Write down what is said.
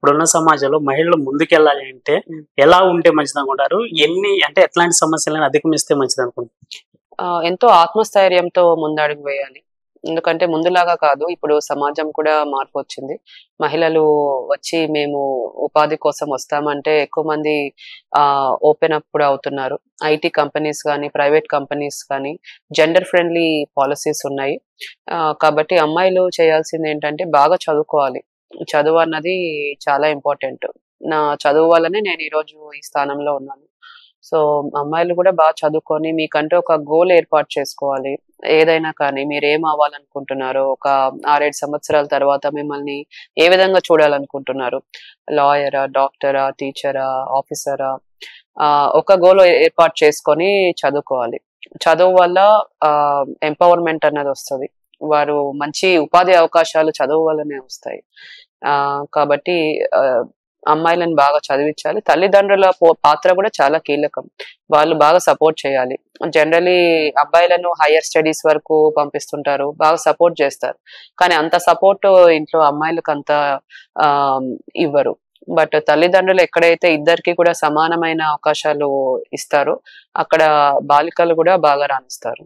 ఇప్పుడున్న సమాజంలో మహిళలు ముందుకెళ్ళాలి అంటే హ్మ్. ఎలా ఉంటే మంచిదనుకుంటారు? ఎన్ని అంటే ఎట్లాంటి సమస్యలను అధిగమిస్తే మంచిదనుకుంటారు? ఎంతో ఆత్మస్థైర్యంతో ముందడుగు వేయాలి. ఎందుకంటే ముందులాగా కాదు. ఇప్పుడు సమాజం కూడా మార్పొచ్చింది. మహిళలు వచ్చి మేము ఉపాధి కోసం వస్తామంటే ఎక్కువ మంది ఓపెన్ అప్ కూడా అవుతున్నారు. ఐటీ కంపెనీస్ గానీ, ప్రైవేట్ కంపెనీస్ కానీ జెండర్ ఫ్రెండ్లీ పాలిసీస్ ఉన్నాయి. కాబట్టి అమ్మాయిలు చేయాల్సిందేంటంటే బాగా చదువుకోవాలి. చదువన్నది చాలా ఇంపార్టెంట్. నా చదువు వల్లనే నేను ఈరోజు ఈ స్థానంలో ఉన్నాను. సో, అమ్మాయిలు గూడా చదువుకొని మీకంటూ ఒక గోల్ ఏర్పాటు చేసుకోవాలి. ఏదైనా కానీ మీరేం అవ్వాలనుకుంటున్నారో, ఒక 6, 7 సంవత్సరాల తర్వాత మిమ్మల్ని ఏ విధంగా చూడాలనుకుంటున్నారు? లాయరా? డాక్టరా? టీచరా? ఆఫీసరా? ఒక గోల్ ఏర్పాటు చేసుకొని చదువుకోవాలి. చదువు వల్ల ఎంపవర్‌మెంట్ అన్నదొస్తది. వారు మంచి ఉపాధి అవకాశాలు చదువు వల్లనే వస్తాయి. కాబట్టి ఆహ్ అమ్మాయిలను బాగా చదివిచ్చాలి. తల్లిదండ్రుల పాత్ర గూడా చాలా కీలకం. వాళ్ళు బాగా సపోర్ట్ చేయాలి. జనరల్లీ అబ్బాయిలను హైర్ స్టడీస్ వరకు పంపిస్తుంటారు. బాగా సపోర్ట్ జేస్తారు. కానీ అంత సపోర్ట్ ఇంట్లో అమ్మాయిలకంత ఆహ్, ఇవ్వరు. బట్ తల్లిదండ్రులు ఎక్కడైతే ఇద్దరికీ కూడా సమానమైన అవకాశాలు ఇస్తారో, అక్కడ బాలికలు గూడా బాగా రాణిస్తారు.